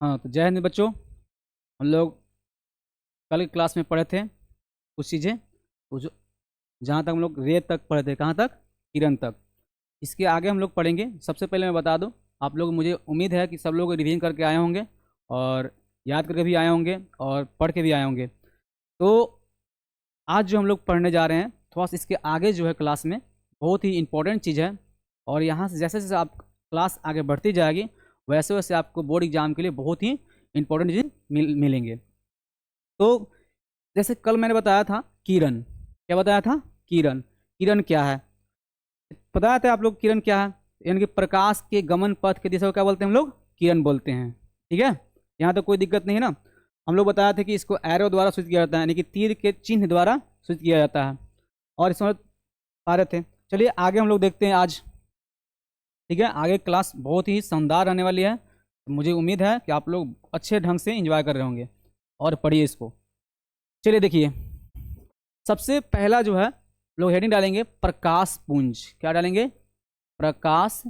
हाँ, तो जय हिंद बच्चों। हम लोग कल की क्लास में पढ़े थे कुछ चीज़ें, कुछ जहाँ तक हम लोग रे तक पढ़े थे, कहाँ तक? किरण तक। इसके आगे हम लोग पढ़ेंगे। सबसे पहले मैं बता दूं, आप लोग, मुझे उम्मीद है कि सब लोग रिवीजन करके आए होंगे और याद करके भी आए होंगे और पढ़ के भी आए होंगे। तो आज जो हम लोग पढ़ने जा रहे हैं, थोड़ा सा इसके आगे जो है क्लास में बहुत ही इंपॉर्टेंट चीज़ है। और यहाँ से जैसे जैसे आप क्लास आगे बढ़ती जाएगी, वैसे वैसे आपको बोर्ड एग्जाम के लिए बहुत ही इंपॉर्टेंट चीज़ मिलेंगे। तो जैसे कल मैंने बताया था किरण, क्या बताया था? किरण। किरण क्या है बताया था आप लोग? किरण क्या है? यानी कि प्रकाश के गमन पथ के दिशा को क्या बोलते हैं हम लोग? किरण बोलते हैं। ठीक है, यहाँ तो कोई दिक्कत नहीं है ना। हम लोग बताया था कि इसको एरो द्वारा सूचित किया जाता है, यानी कि तीर के चिन्ह द्वारा सूचित किया जाता है। और इसमें आ रहे थे। चलिए आगे हम लोग देखते हैं आज। ठीक है, आगे क्लास बहुत ही शानदार रहने वाली है। मुझे उम्मीद है कि आप लोग अच्छे ढंग से एंजॉय कर रहे होंगे और पढ़िए इसको। चलिए देखिए, सबसे पहला जो है लोग हेडिंग डालेंगे प्रकाश पुंज। क्या डालेंगे? प्रकाश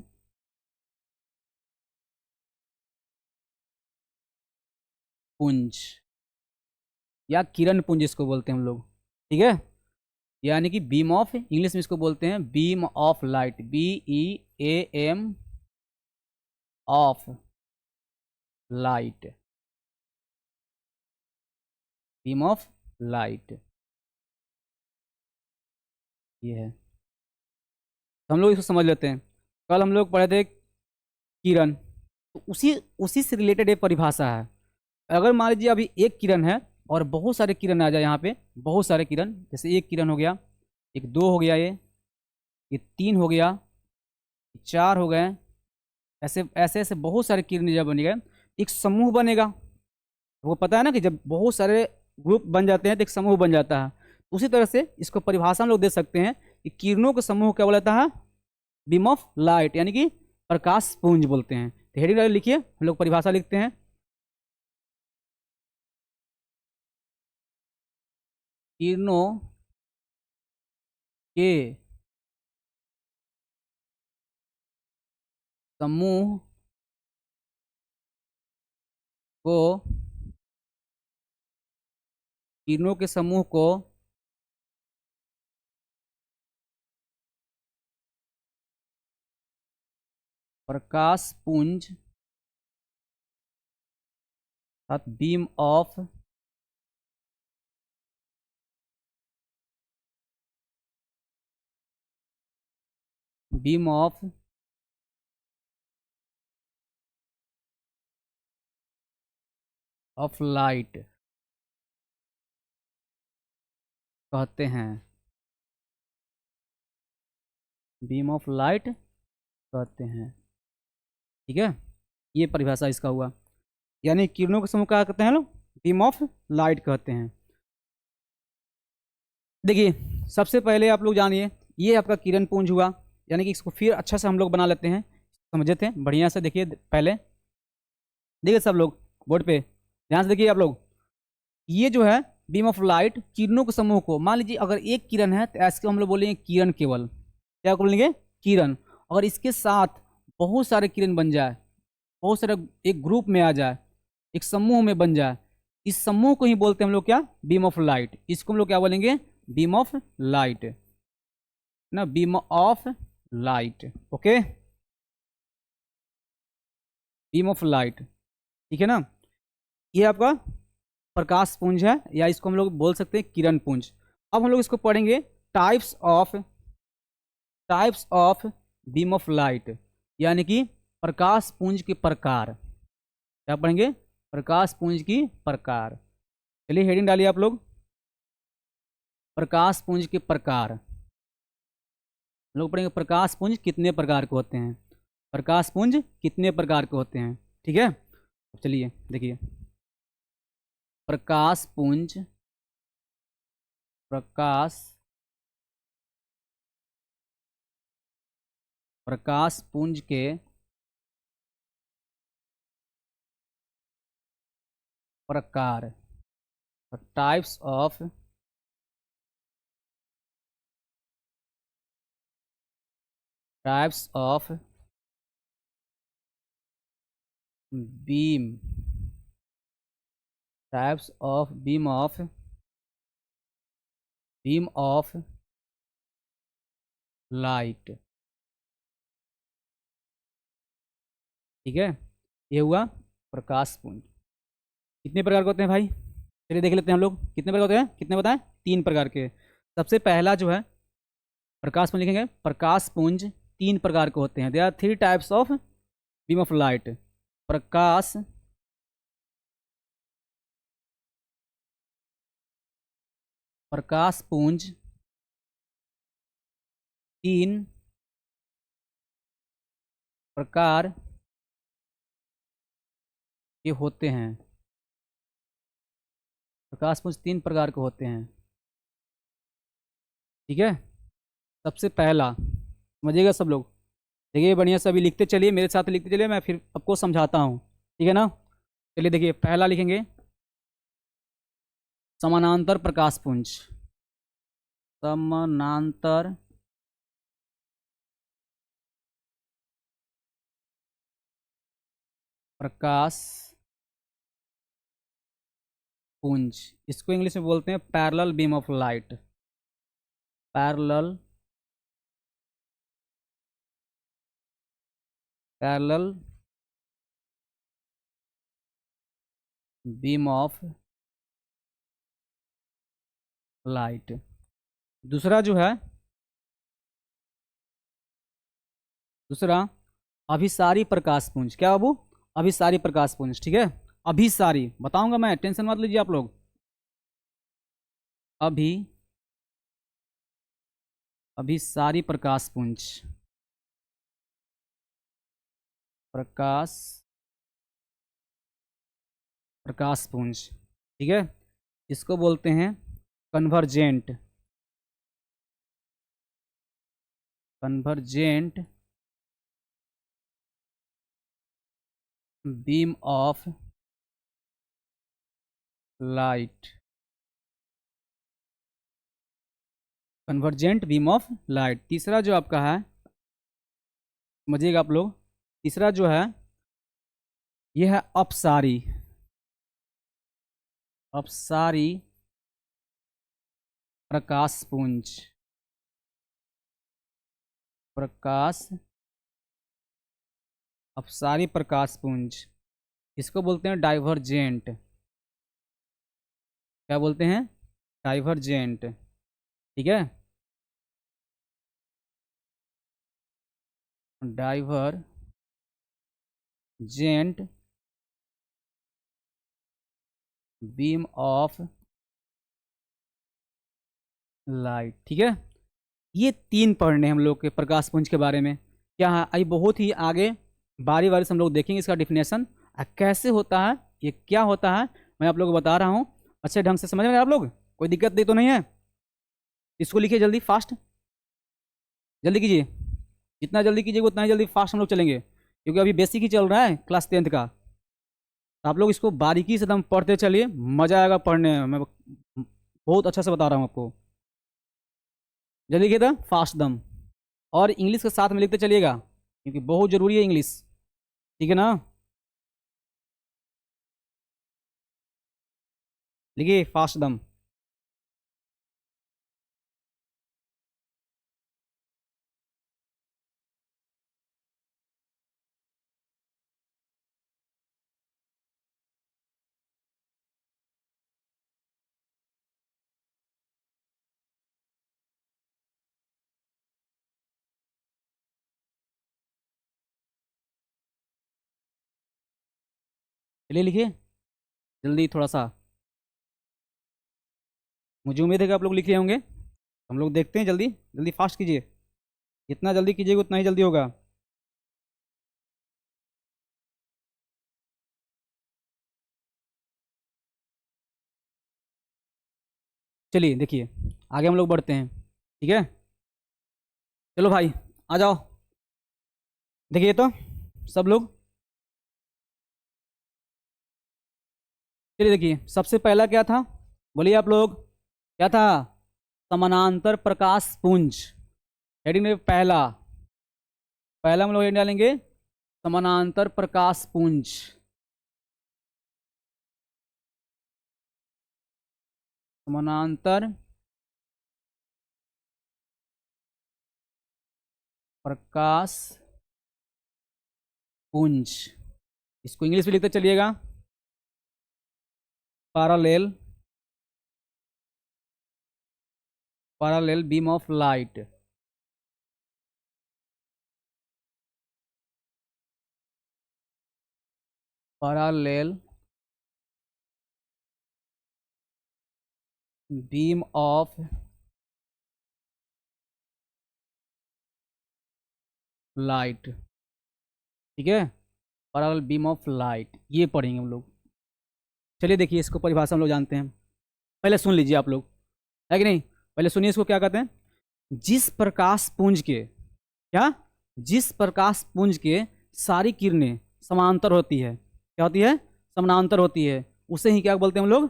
पुंज या किरण पुंज इसको बोलते हैं हम लोग। ठीक है, यानी कि बीम ऑफ, इंग्लिश में इसको बोलते हैं beam of light, BEAM of light, beam of light ये है। तो हम लोग इसको समझ लेते हैं। कल हम लोग पढ़े थे किरण, तो उसी उसी से रिलेटेड एक परिभाषा है। अगर मान लीजिए अभी एक किरण है और बहुत सारे किरण आ जाए यहाँ पे, बहुत सारे किरण, जैसे एक किरण हो गया, एक दो हो गया, ये तीन हो गया, चार हो गए, ऐसे ऐसे ऐसे बहुत सारे किरण जब बनेगा, एक समूह बनेगा। वो पता है ना कि जब बहुत सारे ग्रुप बन जाते हैं तो एक समूह बन जाता है। उसी तरह से इसको परिभाषा हम लोग दे सकते हैं कि किरणों का समूह क्या बोला जाता है? बीम ऑफ लाइट, यानी कि प्रकाश पुंज बोलते हैं। तो हेडिंग लिखिए, हम लोग परिभाषा लिखते हैं। किरणों के समूह को, किरणों के समूह को प्रकाश पुंज अर्थात बीम ऑफ लाइट कहते हैं। बीम ऑफ लाइट कहते हैं। ठीक है, ये परिभाषा इसका हुआ। यानी किरणों के समूह क्या कहते हैं लोग? बीम ऑफ लाइट कहते हैं। देखिए, सबसे पहले आप लोग जानिए, ये आपका किरण पुंज हुआ। यानी कि इसको फिर अच्छा से हम लोग बना लेते हैं। समझे थे बढ़िया से? देखिए पहले, देखिए सब लोग बोर्ड पे ध्यान से देखिए आप लोग। ये जो है बीम ऑफ लाइट, किरणों के समूह को, मान लीजिए अगर एक किरण है तो ऐसे हम लोग बोलेंगे किरण केवल। क्या बोलेंगे? किरण। अगर इसके साथ बहुत सारे किरण बन जाए, बहुत सारे एक ग्रुप में आ जाए, एक समूह में बन जाए, इस समूह को ही बोलते हैं हम लोग क्या? Beam of light. इसको हम लोग क्या बोलेंगे? बीम ऑफ लाइट ना, beam of light. Okay, beam of light. ठीक है ना, ये आपका प्रकाश पुंज है, या इसको हम लोग बोल सकते हैं किरण पुंज। अब हम लोग इसको पढ़ेंगे types of, beam of light, यानी कि प्रकाश पुंज के प्रकार। क्या पढ़ेंगे? प्रकाश पुंज की प्रकार। चलिए हेडिंग डालिए आप लोग, प्रकाश पुंज के प्रकार। हम लोग पढ़ेंगे प्रकाश पुंज कितने प्रकार के होते हैं, प्रकाश पुंज कितने प्रकार के होते हैं। ठीक है, चलिए देखिए, प्रकाश पुंज, प्रकाश प्रकाश पुंज के प्रकार, types of beam types of beam of light. ठीक है, ये हुआ प्रकाश पुंज। कितने प्रकार के होते हैं भाई? चलिए देख लेते हैं हम लोग कितने प्रकार होते हैं। कितने बताएं? 3 प्रकार के। सबसे पहला जो है प्रकाश पुंज, लिखेंगे प्रकाश पुंज 3 प्रकार के होते हैं। There are 3 types of beam of light. प्रकाश प्रकाश पुंज 3 प्रकार के होते हैं। प्रकाश पुंज 3 प्रकार के होते हैं। ठीक है, सबसे पहला समझिएगा सब लोग। देखिए बढ़िया से अभी लिखते चलिए, मेरे साथ लिखते चलिए, मैं फिर आपको समझाता हूँ। ठीक है ना? चलिए देखिए, पहला लिखेंगे समानांतर प्रकाश पुंज। समानांतर प्रकाश पुंज, इसको इंग्लिश में बोलते हैं parallel beam of light. Parallel beam of light. दूसरा जो है, दूसरा अभिसारी प्रकाश पुंज। क्या बाबू? अभिसारी प्रकाश पुंज। ठीक है, अभिसारी बताऊंगा मैं, टेंशन मत लीजिए आप लोग। अभिसारी प्रकाश पुंज, प्रकाश पुंज। ठीक है, इसको बोलते हैं convergent beam of light. Convergent beam of light. तीसरा जो आपका है, समझिएगा आप लोग, तीसरा जो है यह है अपसारी प्रकाश पुंज। अपसारी प्रकाश पुंज, इसको बोलते हैं डाइवर्जेंट। क्या बोलते हैं? डाइवर्जेंट। ठीक है, डाइवर्जेंट बीम ऑफ लाइट। ठीक है, ये 3 पढ़ने हम लोग के प्रकाश पुंज के बारे में। क्या है, अभी बहुत ही आगे बारी बारी से हम लोग देखेंगे इसका डिफिनेशन कैसे होता है, ये क्या होता है, मैं आप लोगों को बता रहा हूँ। अच्छे ढंग से समझ में आप लोग, कोई दिक्कत नहीं तो नहीं है? इसको लिखिए जल्दी, फास्ट जल्दी कीजिए। जितना जल्दी कीजिएगा उतना ही जल्दी फास्ट हम लोग चलेंगे, क्योंकि अभी बेसिक ही चल रहा है क्लास 10th का। तो आप लोग इसको बारीकी से एकदम पढ़ते चलिए, मज़ा आएगा पढ़ने में। मैं बहुत अच्छा से बता रहा हूँ आपको। जल्दी लिखिए था फास्ट दम, और इंग्लिश के साथ में लिखते चलिएगा, क्योंकि बहुत ज़रूरी है इंग्लिश। ठीक है ना? लिखिए फास्ट दम। चलिए लिखिए जल्दी थोड़ा सा, मुझे उम्मीद है कि आप लोग लिख रहे होंगे। हम लोग देखते हैं, जल्दी जल्दी फास्ट कीजिए, जितना जल्दी कीजिएगा उतना ही जल्दी होगा। चलिए देखिए, आगे हम लोग बढ़ते हैं। ठीक है, चलो भाई आ जाओ। देखिए तो सब लोग, चलिए देखिए, सबसे पहला क्या था, बोलिए आप लोग, क्या था? समानांतर प्रकाश पुंज। हेडिंग में पहला पहला हम लोग हेडिंग डालेंगे समानांतर प्रकाश पुंज। समानांतर प्रकाश पुंज, इसको इंग्लिश में लिखते चलिएगा, parallel beam of light. Parallel beam of light, ठीक है, पैरेलल बीम ऑफ लाइट, ये पढ़ेंगे हम लोग। चलिए देखिए, इसको परिभाषा हम लोग जानते हैं, पहले सुन लीजिए आप लोग, है कि नहीं। पहले सुनिए इसको क्या कहते हैं। जिस प्रकाश पुंज के, क्या, जिस प्रकाश पुंज के सारी किरणें समानांतर होती है, क्या होती है, समानांतर होती है, उसे ही क्या बोलते हैं हम लोग,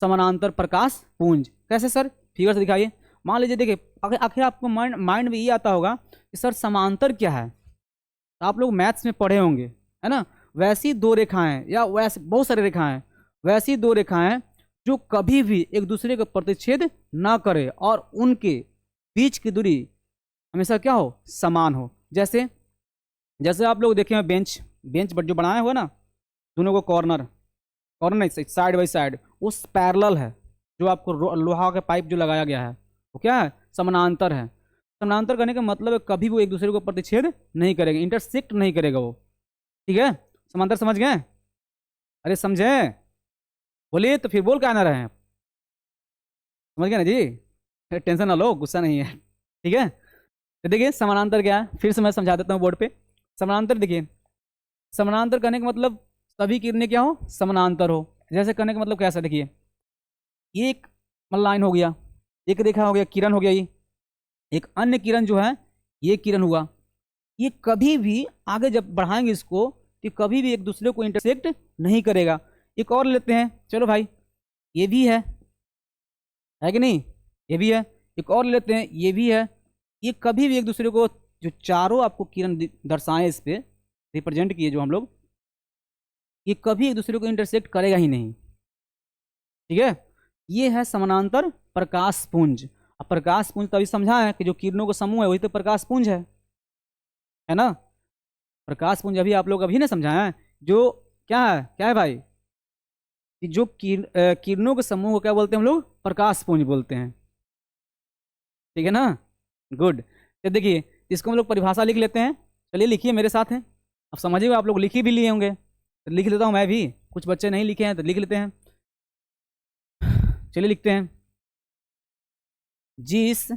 समानांतर प्रकाश पुंज। कैसे सर, फिगर से दिखाइए। मान लीजिए देखिए, आखिर आपको माइंड में ये आता होगा कि सर समांतर क्या है, तो आप लोग मैथ्स में पढ़े होंगे, है ना। वैसी दो रेखाएं, या वैसे बहुत सारी रेखाएं, वैसी दो रेखाएं जो कभी भी एक दूसरे का प्रतिच्छेद ना करे और उनके बीच की दूरी हमेशा क्या हो, समान हो। जैसे जैसे आप लोग देखे हैं बेंच जो बनाया हुआ ना, दोनों को कॉर्नर नहीं, साइड बाई साइड, उस पैरेलल है। जो आपको लोहा का पाइप जो लगाया गया है वो क्या है, समानांतर है। समानांतर करने का मतलब है कभी वो एक दूसरे को प्रतिच्छेद नहीं करेगा, इंटरसेक्ट नहीं करेगा वो, ठीक है। समांतर समझ गए, अरे समझे, बोलिए तो फिर बोल क्या ना रहे हैं, समझ गए ना जी, टेंशन ना लो, गुस्सा नहीं है, ठीक है। तो देखिए समानांतर क्या है, फिर से मैं समझा देता हूँ बोर्ड पे। समानांतर देखिए, समानांतर करने का मतलब सभी किरणें क्या हो, समानांतर हो। जैसे करने का मतलब कैसा, देखिए ये एक लाइन हो गया, एक रेखा हो गया, किरण हो गया, ये एक अन्य किरण जो है, ये किरण हुआ, ये कभी भी आगे जब बढ़ाएंगे इसको तो कभी भी एक दूसरे को इंटरसेक्ट नहीं करेगा। एक और लेते हैं, चलो भाई, ये भी है कि नहीं, ये भी है। एक और लेते हैं, ये भी है। ये कभी भी एक दूसरे को, जो चारों आपको किरण दर्शाए इस पे रिप्रेजेंट किए जो हम लोग, ये कभी एक दूसरे को इंटरसेक्ट करेगा ही नहीं, ठीक है। ये है समानांतर प्रकाश पुंज। अब प्रकाश पुंज तभी समझा है कि जो किरणों का समूह है वही तो प्रकाश पुंज है ना। प्रकाश पुंज अभी आप लोग अभी ना समझाया है, जो क्या है भाई, कि जो किरणों के समूह को क्या बोलते हैं हम लोग, प्रकाश पुंज बोलते हैं, ठीक है ना। गुड। तो देखिए इसको हम लोग परिभाषा लिख लेते हैं, चलिए लिखिए मेरे साथ हैं। अब समझिएगा, आप लोग लिख ही भी लिए होंगे, तो लिख लेता हूँ मैं भी, कुछ बच्चे नहीं लिखे हैं तो लिख लेते हैं। चलिए लिखते हैं, जिस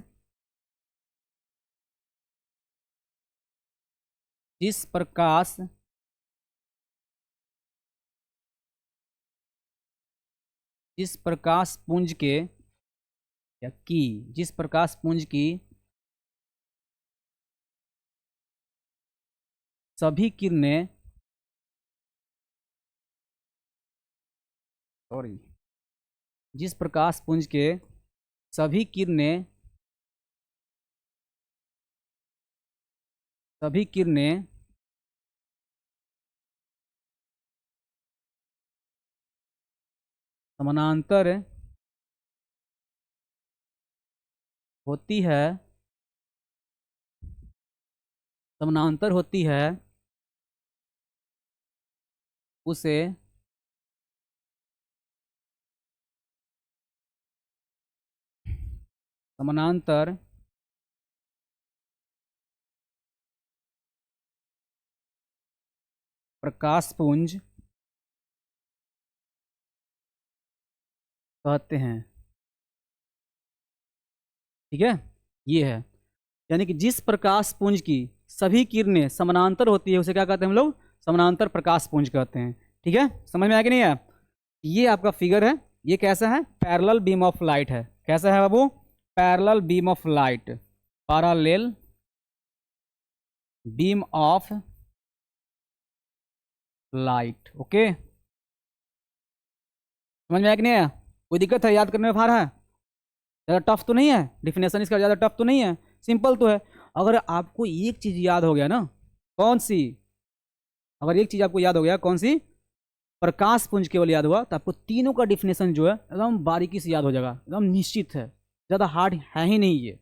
जिस प्रकाश जिस प्रकाश पुंज के या की जिस प्रकाश पुंज की सभी किरणें, सॉरी, जिस प्रकाश पुंज के सभी किरणें समानांतर होती है, उसे समानांतर प्रकाश पुंज कहते हैं, ठीक है। ये है, यानी कि जिस प्रकाश पुंज की सभी किरणें समानांतर होती है उसे क्या कहते हैं हम लोग, समानांतर प्रकाश पुंज कहते हैं, ठीक है। समझ में आया कि नहीं है। ये आपका फिगर है, ये कैसा है, पैरेलल बीम ऑफ लाइट है। कैसा है बाबू, parallel beam of light, parallel beam of light, okay. समझ में आया कि नहीं आया, कोई दिक्कत है, याद करने में फार है, ज़्यादा टफ तो नहीं है, डिफिनेशन इसका ज़्यादा टफ तो नहीं है, सिंपल तो है। अगर आपको एक चीज़ याद हो गया ना, कौन सी, अगर एक चीज़ आपको याद हो गया, कौन सी, प्रकाश पुंज केवल याद हुआ तो आपको तीनों का डिफिनेशन जो है एकदम बारीकी से याद हो जाएगा, एकदम निश्चित है, ज़्यादा हार्ड है ही नहीं ये।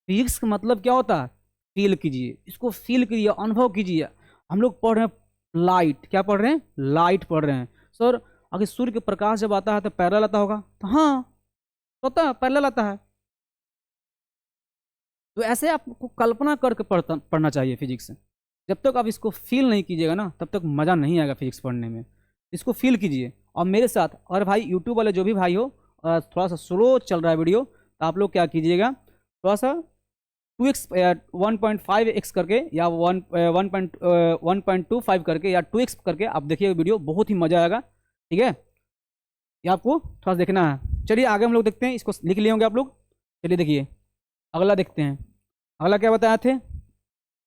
फिजिक्स का मतलब क्या होता है? फील कीजिए, इसको फील कीजिए, अनुभव कीजिए। हम लोग पढ़ रहे हैं लाइट, क्या पढ़ रहे हैं? लाइट पढ़ रहे हैं। सर अगर सूर्य के प्रकाश जब आता है तो पैरेलल आता होगा, तो हाँ होता है, पैरेलल आता है। तो ऐसे आपको कल्पना करके पढ़ना चाहिए फिजिक्स। जब तक आप इसको फील नहीं कीजिएगा ना, तब तक मज़ा नहीं आएगा फिजिक्स पढ़ने में। इसको फील कीजिए और मेरे साथ। और भाई यूट्यूब वाले जो भी भाई हो, थोड़ा सा स्लो चल रहा है वीडियो, तो आप लोग क्या कीजिएगा, थोड़ा सा 2x 1.5x करके या 1.25 करके या 2x करके आप देखिए वीडियो, बहुत ही मज़ा आएगा। ठीक है, ये आपको थोड़ा सा देखना है। चलिए आगे हम लोग देखते हैं, इसको लिख लिए होंगे आप लोग। चलिए देखिए अगला देखते हैं। अगला क्या बताया थे?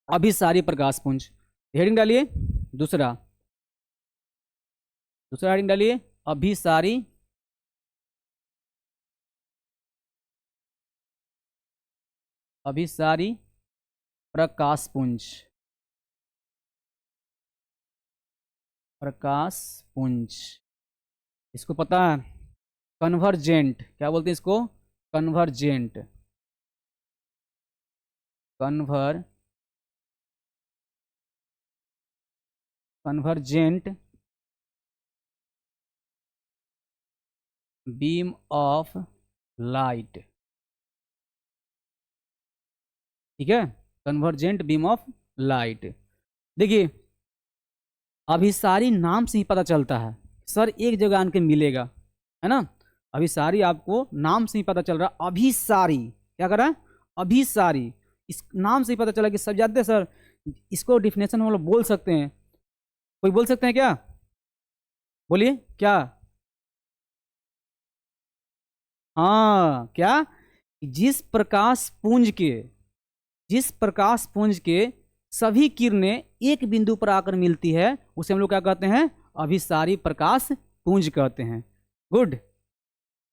अभिसारी प्रकाश पुंज। हेडिंग डालिए दूसरा, दूसरा हेडिंग डालिए अभिसारी अभिसारी प्रकाश पुंज। प्रकाश पुंज, इसको पता है कन्वर्जेंट, क्या बोलते हैं इसको? Convergent, convergent beam of light. ठीक है, कन्वर्जेंट बीम ऑफ लाइट। देखिए अभिसारी नाम से ही पता चलता है सर एक जगह आन के मिलेगा, है ना। अभिसारी आपको नाम से ही पता चल रहा। अभिसारी क्या कर रहा है? अभिसारी, इस नाम से ही पता चला कि सब जानते हैं सर। इसको डिफिनेशन हम लोग बोल सकते हैं, कोई बोल सकते हैं क्या? बोलिए क्या? हाँ क्या? जिस प्रकाश पुंज के सभी किरणें एक बिंदु पर आकर मिलती है उसे हम लोग क्या कहते हैं? अभिसारी प्रकाश पुंज कहते हैं। गुड,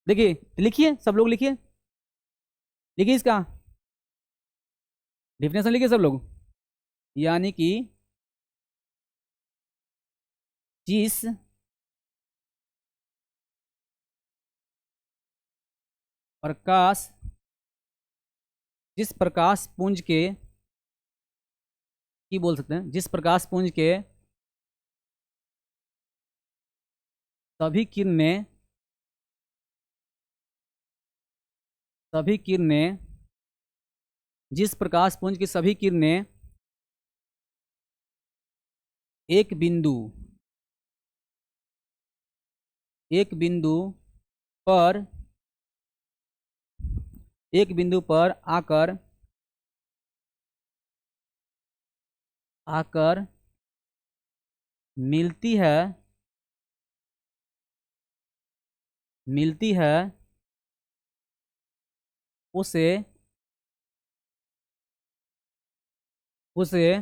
देखिए लिखिए, सब लोग लिखिए, लिखिए इसका डिफिनेशन लिखिए सब लोग। यानी कि जिस प्रकाश पुंज के, की बोल सकते हैं, जिस प्रकाश पुंज के सभी किरणें जिस प्रकाश पुंज की सभी किरणें एक बिंदु पर आकर मिलती है उसे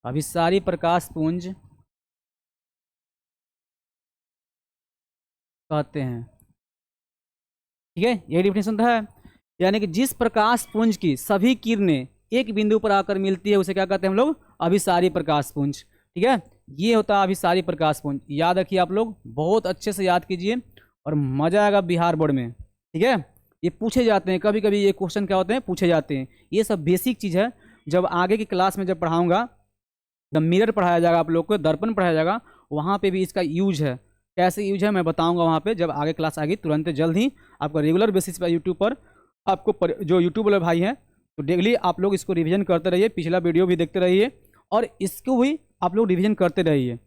अभिसारी प्रकाश पुंज कहते हैं। ठीक है, ये डिफिनेशन था। यानी कि जिस प्रकाश पुंज की सभी किरणें एक बिंदु पर आकर मिलती है उसे क्या कहते हैं हम लोग? अभिसारी प्रकाश पुंज। ठीक है, ये होता है अभिसारी प्रकाश पुंज। याद रखिए आप लोग, बहुत अच्छे से याद कीजिए और मजा आएगा बिहार बोर्ड में। ठीक है, ये पूछे जाते हैं कभी कभी, ये क्वेश्चन क्या होते हैं? पूछे जाते हैं। ये सब बेसिक चीज़ है। जब आगे की क्लास में जब पढ़ाऊंगा, द मिरर पढ़ाया जाएगा आप लोग को, दर्पण पढ़ाया जाएगा, वहाँ पे भी इसका यूज है, कैसे यूज है मैं बताऊंगा वहाँ पे। जब आगे क्लास आएगी तुरंत जल्द ही आपको रेगुलर बेसिस पर यूट्यूब पर आपको जो यूट्यूब वाले भाई हैं तो डेली आप लोग इसको रिवीजन करते रहिए, पिछला वीडियो भी देखते रहिए और इसको भी आप लोग रिवीजन करते रहिए, है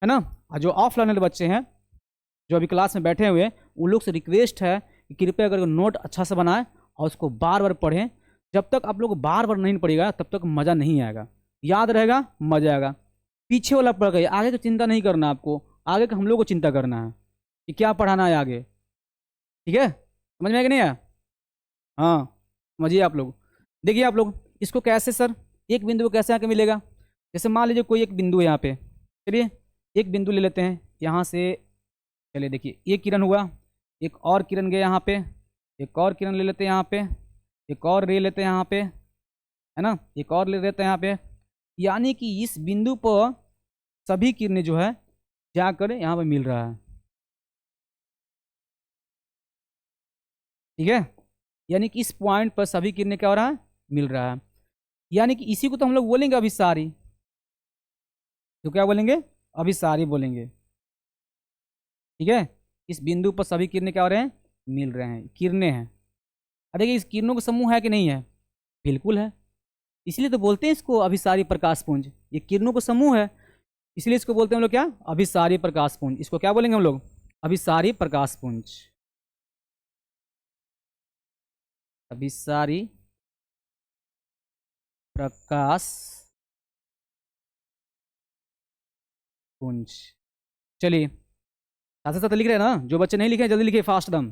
ना। और जो ऑफलाइन बच्चे हैं जो अभी क्लास में बैठे हुए हैं उन लोग से रिक्वेस्ट है कि कृपया करके नोट अच्छा से बनाएं और उसको बार बार पढ़ें। जब तक आप लोग बार बार नहीं पढ़ेगा तब तक मज़ा नहीं आएगा, याद रहेगा, मजा आएगा। पीछे वाला पढ़ गए, आगे की चिंता नहीं करना आपको, आगे का हम लोग को चिंता करना है कि क्या पढ़ाना है आगे। ठीक है, समझ में आया कि नहीं आया? हाँ समझिए आप लोग। देखिए आप लोग इसको कैसे सर एक बिंदु को कैसे आके मिलेगा। जैसे मान लीजिए कोई एक बिंदु है यहाँ पे, चलिए एक बिंदु ले लेते हैं यहाँ से। चलिए देखिए, ये किरण हुआ, एक और किरण गया यहाँ पे, एक और किरण ले लेते हैं यहाँ पे, एक और ले लेते हैं यहाँ पे, है ना, एक और ले लेते हैं यहाँ पे। यानी कि इस बिंदु पर सभी किरणें जो है जाकर यहाँ पे मिल रहा है। ठीक है, यानी कि इस पॉइंट पर सभी किरणें क्या हो रहा है, मिल रहा है। यानी कि इसी को तो हम लोग बोलेंगे अभिसारी। तो क्या बोलेंगे, अभिसारी बोलेंगे। ठीक है, इस बिंदु पर सभी किरणें क्या हो रहे हैं, मिल रहे हैं, किरणें हैं। अब देखिए, इस किरणों का समूह है कि नहीं है, बिल्कुल है। इसलिए तो बोलते हैं इसको अभिसारी प्रकाश पुंज। ये किरणों का समूह है, इसलिए इसको बोलते हैं हम लोग क्या, अभिसारी प्रकाश पुंज। इसको क्या बोलेंगे हम लोग, अभिसारी प्रकाश पुंज। अभिसारी प्रकाश पुंज। चलिए, साथ साथ लिख रहे हैं ना, जो बच्चे नहीं लिखे हैं जल्दी लिखिए, फास्ट दम,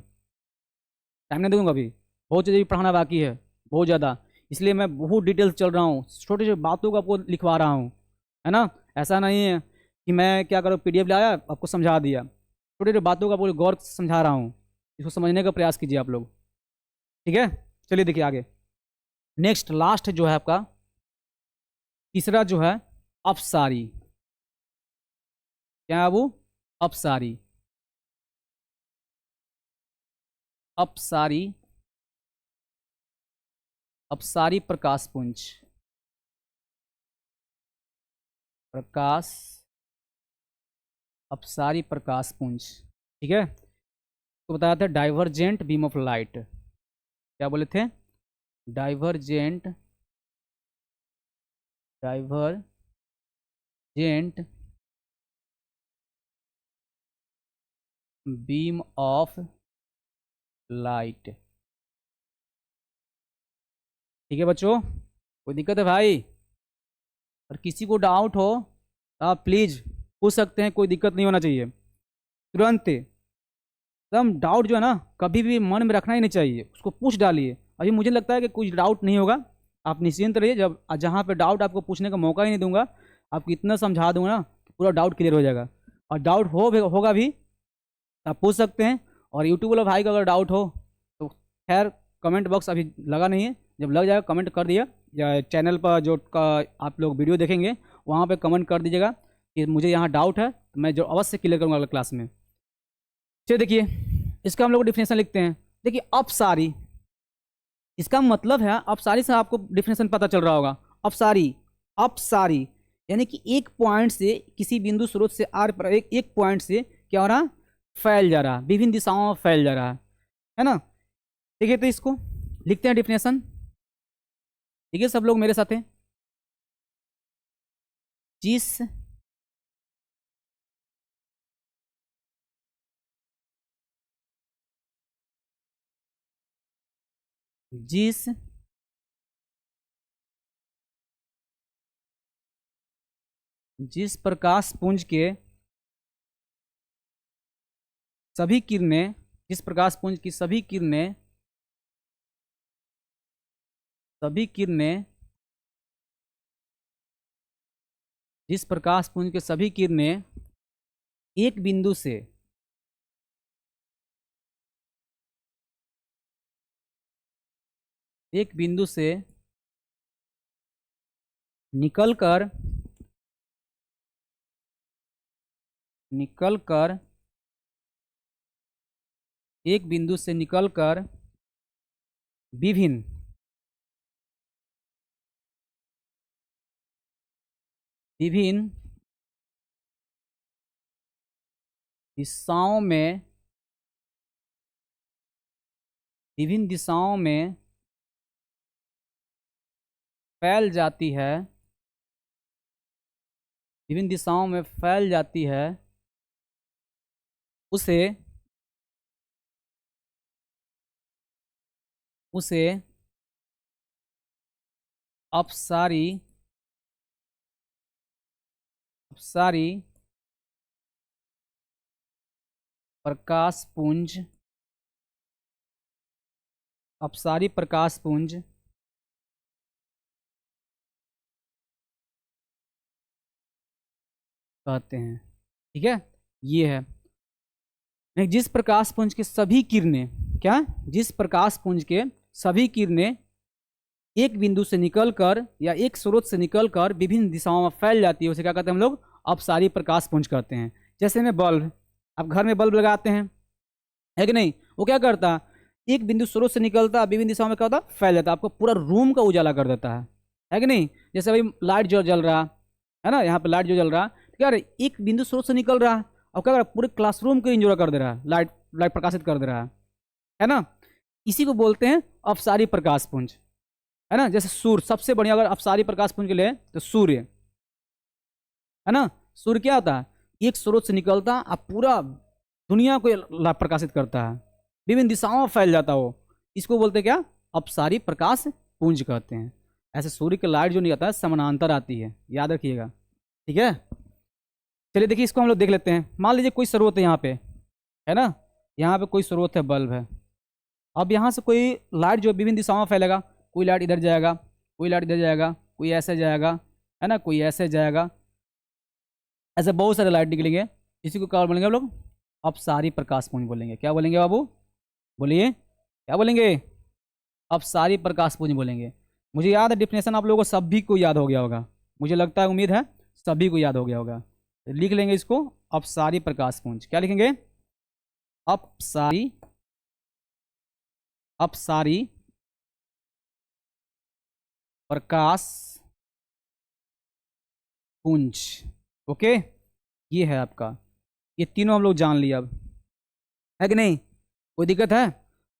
टाइम नहीं दूंगा अभी, बहुत चीज़ें पढ़ाना बाकी है, बहुत ज़्यादा। इसलिए मैं बहुत डिटेल्स चल रहा हूँ, छोटी छोटी बातों को आपको लिखवा रहा हूँ, है ना। ऐसा नहीं है कि मैं क्या करूँ, पीडीएफ लाया आपको समझा दिया, छोटी छोटी बातों का पूरे गौर से समझा रहा हूँ। इसको समझने का प्रयास कीजिए आप लोग। ठीक है, चलिए देखिए आगे। नेक्स्ट लास्ट जो है आपका तीसरा जो है अपसारी। क्या है वो, अपसारी। अपसारी, अपसारी प्रकाश पुंज। प्रकाश, अपसारी प्रकाश पुंज। ठीक है, तो बताया था डाइवर्जेंट बीम ऑफ लाइट। क्या बोले थे, divergent, divergent beam of light. ठीक है बच्चों, कोई दिक्कत है भाई, और किसी को डाउट हो तो आप प्लीज़ पूछ सकते हैं, कोई दिक्कत नहीं होना चाहिए। तुरंत एकदम डाउट जो है ना, कभी भी मन में रखना ही नहीं चाहिए, उसको पूछ डालिए। अभी मुझे लगता है कि कुछ डाउट नहीं होगा, आप निश्चिंत रहिए। जब जहाँ पे डाउट आपको पूछने का मौका ही नहीं दूंगा, आपको इतना समझा दूंगा ना कि पूरा डाउट क्लियर हो जाएगा। और डाउट होगा भी आप पूछ सकते हैं। और यूट्यूब वाला भाई का अगर डाउट हो तो खैर कमेंट बॉक्स अभी लगा नहीं है, जब लग जाएगा कमेंट कर दिया, या चैनल पर जो आप लोग वीडियो देखेंगे वहाँ पे कमेंट कर दीजिएगा कि मुझे यहाँ डाउट है, तो मैं जो अवश्य क्लियर करूँगा अगला क्लास में। चलिए देखिए, इसका हम लोग डिफिनेशन लिखते हैं। देखिए अपसारी, इसका मतलब है, अपसारी से आपको डिफिनेशन पता चल रहा होगा। अपसारी, अपसारी यानी कि एक पॉइंट से, किसी बिंदु स्रोत से आर पर एक पॉइंट से क्या हो रहा, फैल जा रहा, विभिन्न दिशाओं में फैल जा रहा है ना। ठीक है, तो इसको लिखते हैं डिफिनेशन। ठीक है, सब लोग मेरे साथ हैं। जिस जिस जिस प्रकाश पुंज के सभी किरणें, जिस प्रकाश पुंज की सभी किरणें, सभी किरणें, जिस प्रकाश पुंज के सभी किरणें एक बिंदु से, एक बिंदु से निकलकर निकलकर एक बिंदु से निकलकर विभिन्न विभिन्न दिशाओं में, विभिन्न दिशाओं में फैल जाती है, विभिन्न दिशाओं में फैल जाती है, उसे उसे अपसारी, अपसारी प्रकाश पुंज, अपसारी प्रकाश पुंज कहते हैं। ठीक है, ये है। नहीं, जिस प्रकाश पुंज के सभी किरणें, क्या, जिस प्रकाश पुंज के सभी किरणें एक बिंदु से निकलकर या एक स्रोत से निकलकर विभिन्न दिशाओं में फैल जाती है, उसे क्या कहते हैं हम लोग, अपसारी प्रकाश पुंज कहते हैं। जैसे में बल्ब, आप घर में बल्ब लगाते हैं, है कि नहीं, वो क्या करता है, एक बिंदु स्रोत से निकलता, विभिन्न दिशाओं में क्या होता, फैल जाता, आपको पूरा रूम का उजाला कर देता है कि नहीं। जैसे भाई लाइट जो जल रहा है ना, यहाँ पे लाइट जो जल रहा है, क्या एक बिंदु स्रोत से निकल रहा है और क्या कर रहा है, पूरे क्लासरूम को इंजोरा कर दे रहा है, लाइट लाइट प्रकाशित कर दे रहा है ना। इसी को बोलते हैं अपसारी प्रकाश पुंज, है ना। जैसे सूर्य, सबसे बढ़िया अगर अपसारी प्रकाश पुंज के लिए तो सूर्य, है ना। सूर्य क्या होता है, एक स्रोत से निकलता और पूरा दुनिया को प्रकाशित करता है, विभिन्न दिशाओं में फैल जाता हो, इसको बोलते हैं क्या, अपसारी प्रकाश पुंज कहते हैं। ऐसे सूर्य की लाइट जो नहीं आता है समानांतर आती है, याद रखिएगा, ठीक है। चलिए देखिए, इसको हम लोग देख लेते हैं। मान लीजिए कोई स्रोत है यहाँ पे, है ना, यहाँ पे कोई स्रोत है, बल्ब है। अब यहाँ से कोई लाइट जो विभिन्न दिशाओं में फैलेगा, कोई लाइट इधर जाएगा, कोई लाइट इधर जाएगा, कोई ऐसे जाएगा, है ना, कोई ऐसे जाएगा, ऐसे बहुत सारे लाइट निकलेंगे। इसी को क्या बोलेंगे हम लोग, अपसारी प्रकाश पुंज बोलेंगे। क्या बोलेंगे बाबू, बोलिए, क्या बोलेंगे, अपसारी प्रकाश पुंज बोलेंगे। मुझे याद है डिफिनेशन आप लोगों को सभी को याद हो गया होगा, मुझे लगता है, उम्मीद है सभी को याद हो गया होगा। तो लिख लेंगे इसको, अपसारी प्रकाश पुंज। क्या लिखेंगे, अपसारी, अपसारी प्रकाश पुंज। ओके, ये है आपका, ये तीनों हम लोग जान लिया अब, है कि नहीं, कोई दिक्कत है।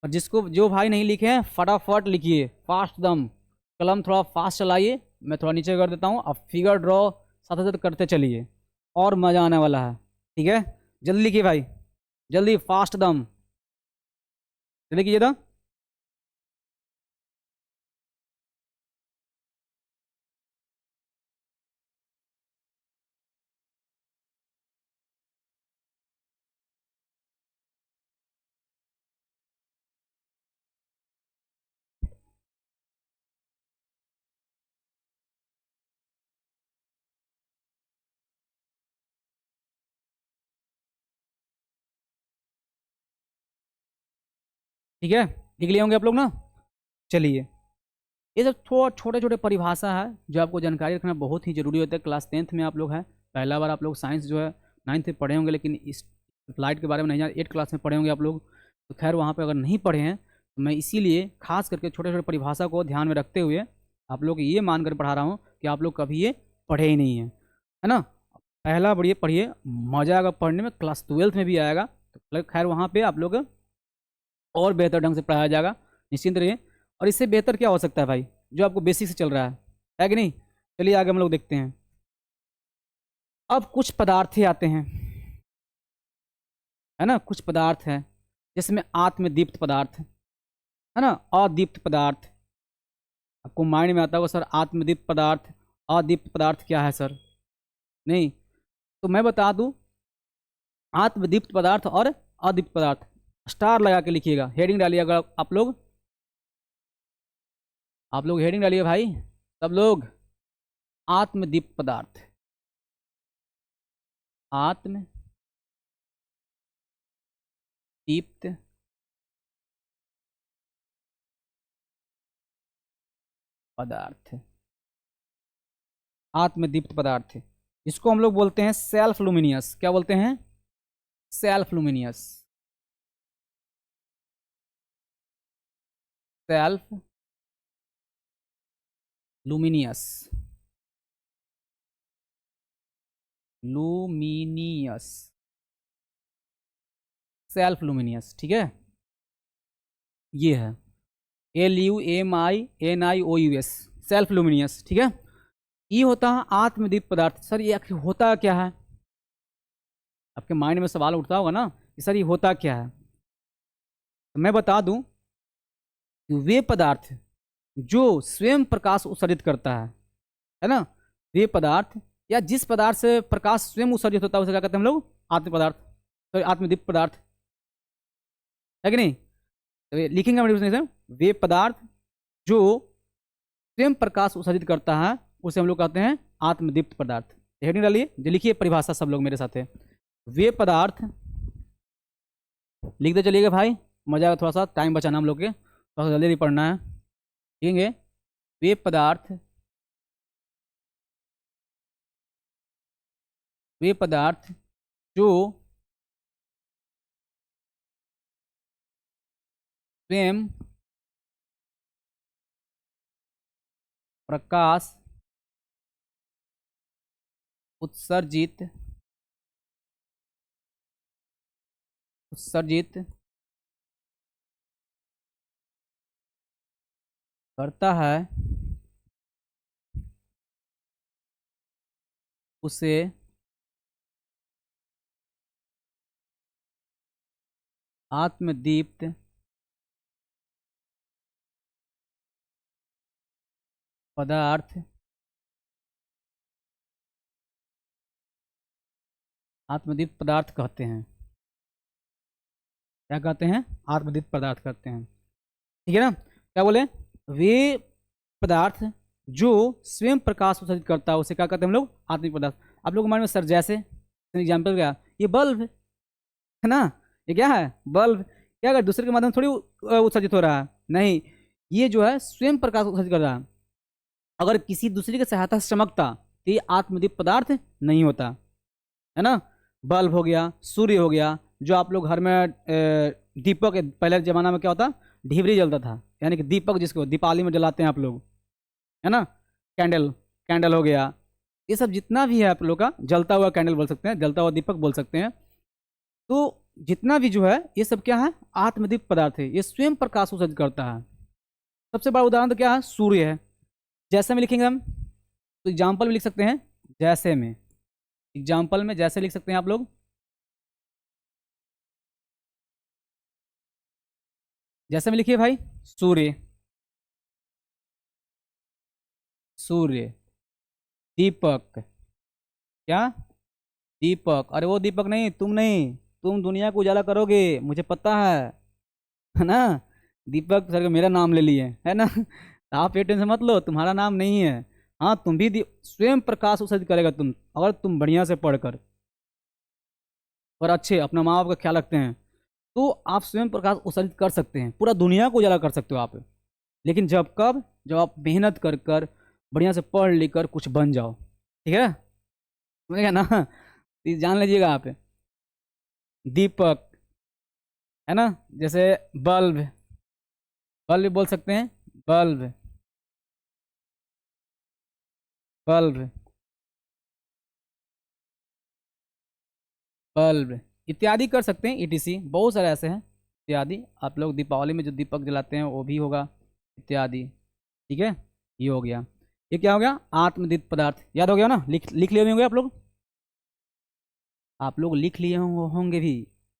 और जिसको, जो भाई नहीं लिखे हैं फटाफट लिखिए, फास्ट दम, कलम थोड़ा फास्ट चलाइए, मैं थोड़ा नीचे कर देता हूँ। अब फिगर ड्रॉ साथ साथ करते चलिए, और मज़ा आने वाला है, ठीक है। जल्दी लिखिए भाई, जल्दी, फास्ट दम, जल्दी कीजिए तो। ठीक है, लिख लिए होंगे आप लोग ना। चलिए, ये सब थोड़ा छोटे छोटे परिभाषा है जो आपको जानकारी रखना बहुत ही जरूरी होता है। क्लास 10th में आप लोग हैं, पहला बार आप लोग साइंस जो है 9th में पढ़े होंगे, लेकिन इस लाइट के बारे में नहीं जान, 8 क्लास में पढ़े होंगे आप लोग। तो खैर वहाँ पे अगर नहीं पढ़े हैं तो मैं इसीलिए खास करके छोटे छोटे परिभाषा को ध्यान में रखते हुए आप लोग ये मान कर पढ़ा रहा हूँ कि आप लोग कभी ये पढ़े ही नहीं हैं, है ना। पहला बढ़िए पढ़िए, मज़ा आएगा पढ़ने में, क्लास 12th में भी आएगा। तो खैर वहाँ पर आप लोग और बेहतर ढंग से पढ़ाया जाएगा, निश्चिंत रहिए। और इससे बेहतर क्या हो सकता है भाई, जो आपको बेसिक से चल रहा है कि नहीं। चलिए आगे हम लोग देखते हैं। अब कुछ पदार्थ आते हैं, है ना, कुछ पदार्थ हैं जिसमें आत्मदीप्त पदार्थ, है ना, अदीप्त पदार्थ। आपको माइंड में आता होगा सर आत्मदीप्त पदार्थ, अदीप्त पदार्थ क्या है सर, नहीं, तो मैं बता दूं, आत्मदीप्त पदार्थ और अदीप्त पदार्थ, स्टार लगा के लिखिएगा, हेडिंग डालिए। अगर आप लोग हेडिंग डालिए भाई, सब लोग, आत्मदीप्त पदार्थ, आत्मदीप्त पदार्थ, आत्मदीप्त पदार्थ, इसको हम लोग बोलते हैं सेल्फ लुमिनियस। क्या बोलते हैं, self luminous, self luminous, luminous, self luminous, ठीक है। ये है LUMINIOUS, सेल्फ लुमिनियस, ठीक है। ये होता है आत्मदीप्त पदार्थ। सर ये आखिर होता क्या है, आपके माइंड में सवाल उठता होगा ना कि सर ये होता क्या है। तो मैं बता दूं कि वे पदार्थ जो स्वयं प्रकाश उत्सर्जित करता है ना, वे पदार्थ या जिस पदार्थ से प्रकाश स्वयं उत्सर्जित होता है उसे क्या कहते हैं हम लोग, आत्म पदार्थ, तो आत्मदीप्त पदार्थ, है कि नहीं। तो लिखेंगे हम, वे पदार्थ जो स्वयं प्रकाश उत्सर्जित करता है उसे हम लोग कहते हैं आत्मदीप्त पदार्थ। हेडिंग डालिए, जो लिखिए परिभाषा सब लोग मेरे साथ है। वे पदार्थ, लिखते चलिएगा भाई, मजा आएगा, थोड़ा सा टाइम बचाना हम लोग के, थोड़ा सा जल्दी जल्दी पढ़ना है, लिखेंगे। वे पदार्थ, वे पदार्थ जो स्वयं प्रकाश उत्सर्जित उत्सर्जित करता है, उसे आत्मदीप्त पदार्थ, आत्मदीप्त पदार्थ कहते हैं। क्या कहते हैं? आत्मदीप्त पदार्थ कहते हैं। ठीक है ना? क्या बोले? वे पदार्थ जो स्वयं प्रकाश उत्सर्जित करता है उसे क्या कहते हैं हम लोग? आत्मिक पदार्थ। आप लोग मालूम है सर, जैसे एग्जाम्पल क्या, ये बल्ब है ना, ये क्या है? बल्ब। क्या अगर दूसरे के माध्यम से थोड़ी उत्सर्जित हो रहा है? नहीं, ये जो है स्वयं प्रकाश उत्सर्जित कर रहा है। अगर किसी दूसरे की सहायता से चमकता तो ये आत्मदीप पदार्थ नहीं होता, है ना। बल्ब हो गया, सूर्य हो गया, जो आप लोग घर में दीपक, पहले जमाना में क्या होता, ढिबरी जलता था, यानी कि दीपक जिसको दीपावली में जलाते हैं आप लोग, है ना। कैंडल, कैंडल हो गया, ये सब जितना भी है आप लोग का जलता हुआ कैंडल बोल सकते हैं, जलता हुआ दीपक बोल सकते हैं। तो जितना भी जो है ये सब क्या है? आत्मदीप पदार्थ है, ये स्वयं प्रकाश उत्सर्जित करता है। सबसे बड़ा उदाहरण तो क्या है? सूर्य है। जैसे में लिखेंगे हम, तो एग्जाम्पल में लिख सकते हैं जैसे में, एग्जाम्पल में जैसे लिख सकते हैं आप लोग, जैसे में लिखिए भाई, सूर्य, सूर्य, दीपक, क्या? दीपक। अरे वो दीपक नहीं, तुम नहीं, तुम दुनिया को उजाला करोगे, मुझे पता है ना। दीपक सर मेरा नाम ले लिए, है ना। आप ये टेंशन मत लो, तुम्हारा नाम नहीं है। हाँ, तुम भी स्वयं प्रकाश उत्सर्जित करेगा तुम, अगर तुम बढ़िया से पढ़कर और अच्छे अपना माँ बाप का ख्याल रखते हैं, तो आप स्वयं प्रकाश उत्सर्जित कर सकते हैं, पूरा दुनिया को उजाला कर सकते हो आप। लेकिन जब कब? जब आप मेहनत कर कर बढ़िया से पढ़ लिख कर कुछ बन जाओ। ठीक है, समझेगा ना। तो ये जान लीजिएगा आप, दीपक, है ना। जैसे बल्ब, बल्ब भी बोल सकते हैं, बल्ब, बल्ब, बल्ब इत्यादि कर सकते हैं, ईटीसी बहुत सारे ऐसे हैं इत्यादि। आप लोग दीपावली में जो दीपक जलाते हैं वो भी होगा इत्यादि। ठीक है, ये हो गया। ये क्या हो गया? आत्मदीप्त पदार्थ। याद हो गया ना? लिख लिख लिए होंगे आप लोग, आप लोग लिख लिए होंगे भी,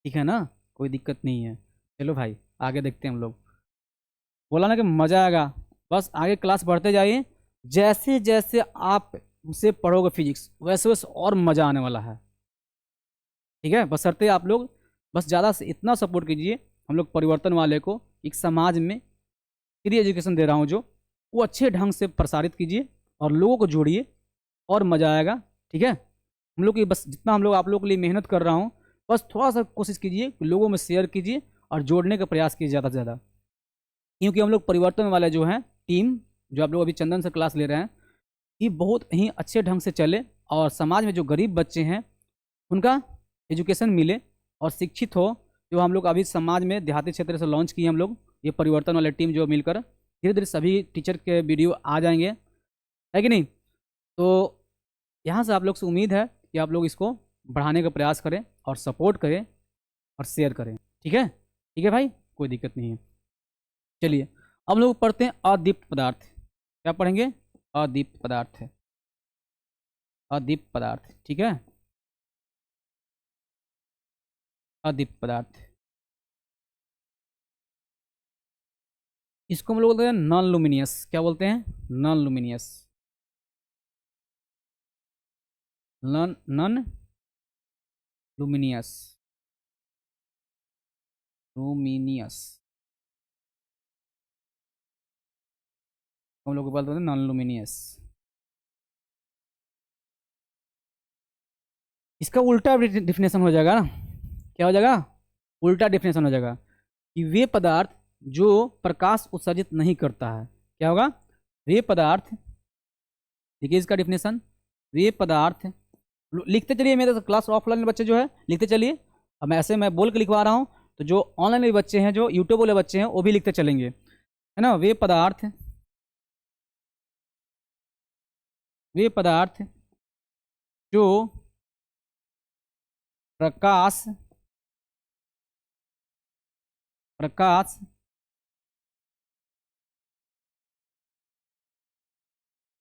ठीक है ना, कोई दिक्कत नहीं है। चलो भाई आगे देखते हैं हम लोग। बोला ना कि मज़ा आएगा, बस आगे क्लास बढ़ते जाइए, जैसे जैसे आप उसे पढ़ोगे फिजिक्स, वैसे वैसे और मज़ा आने वाला है। ठीक है, बशर्ते आप लोग बस ज़्यादा से इतना सपोर्ट कीजिए हम लोग परिवर्तन वाले को, एक समाज में फ्री एजुकेशन दे रहा हूँ जो, वो अच्छे ढंग से प्रसारित कीजिए और लोगों को जोड़िए, और मज़ा आएगा। ठीक है, हम लोग की बस जितना हम लोग आप लोगों के लिए मेहनत कर रहा हूँ, बस थोड़ा सा कोशिश कीजिए कि लोगों में शेयर कीजिए और जोड़ने का प्रयास कीजिए ज़्यादा से ज़्यादा। क्योंकि हम लोग परिवर्तन वाले जो हैं टीम, जो आप लोग अभी चंदन से क्लास ले रहे हैं, ये बहुत ही अच्छे ढंग से चले और समाज में जो गरीब बच्चे हैं उनका एजुकेशन मिले और शिक्षित हो। जो हम लोग अभी समाज में देहाती क्षेत्र से लॉन्च किए हम लोग, ये परिवर्तन वाले टीम जो मिलकर, धीरे धीरे सभी टीचर के वीडियो आ जाएंगे, है कि नहीं। तो यहाँ से आप लोग से उम्मीद है कि आप लोग इसको बढ़ाने का प्रयास करें और सपोर्ट करें और शेयर करें। ठीक है, ठीक है भाई, कोई दिक्कत नहीं है। चलिए अब लोग पढ़ते हैं अदीप्त पदार्थ। क्या पढ़ेंगे? अदीप्त पदार्थ, अदीप्त पदार्थ। ठीक है, अदीप्त पदार्थ, इसको हम लोग बोलते हैं नॉन लुमिनियस। क्या बोलते हैं? Non luminous, non non luminous, luminous हम लोग बोलते हैं नॉन लुमिनियस। इसका उल्टा डिफिनेशन हो जाएगा ना, क्या हो जाएगा, उल्टा डिफिनेशन हो जाएगा कि वे पदार्थ जो प्रकाश उत्सर्जित नहीं करता है, क्या होगा, वे पदार्थ, देखिए इसका डिफिनेशन, वे पदार्थ, लिखते चलिए, मेरे क्लास ऑफलाइन में बच्चे जो है लिखते चलिए, अब मैं ऐसे मैं बोल के लिखवा रहा हूँ, तो जो ऑनलाइन में बच्चे हैं, जो यूट्यूब वाले बच्चे हैं, वो भी लिखते चलेंगे, है ना। वे पदार्थ जो प्रकाश प्रकाश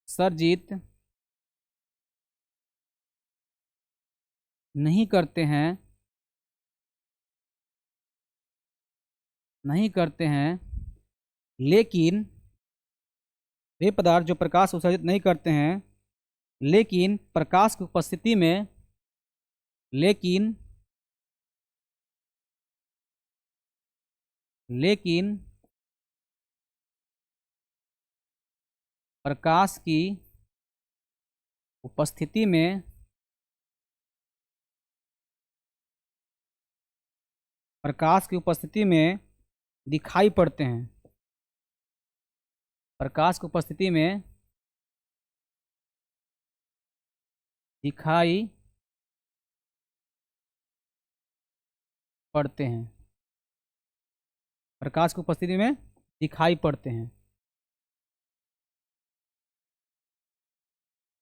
सर्जित नहीं करते हैं, नहीं करते हैं, लेकिन वे पदार्थ जो प्रकाश उत्सर्जित नहीं करते हैं, लेकिन प्रकाश की उपस्थिति में, लेकिन लेकिन प्रकाश की उपस्थिति में, प्रकाश की उपस्थिति में दिखाई पड़ते हैं, प्रकाश की उपस्थिति में दिखाई पड़ते हैं, प्रकाश की उपस्थिति में दिखाई पड़ते हैं,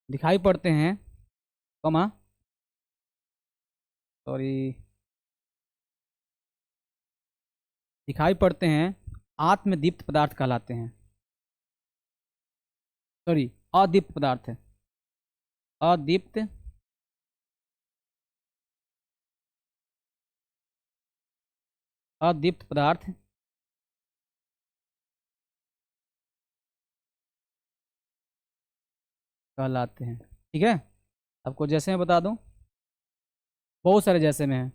दिखाई पड़ते हैं, कमा, सॉरी, दिखाई पड़ते हैं, आत्मदीप्त पदार्थ कहलाते हैं, सॉरी, अदीप्त पदार्थ है, अदीप्त अदीप्त पदार्थ कहलाते हैं, ठीक है। आपको जैसे मैं बता दूं, बहुत सारे जैसे में हैं,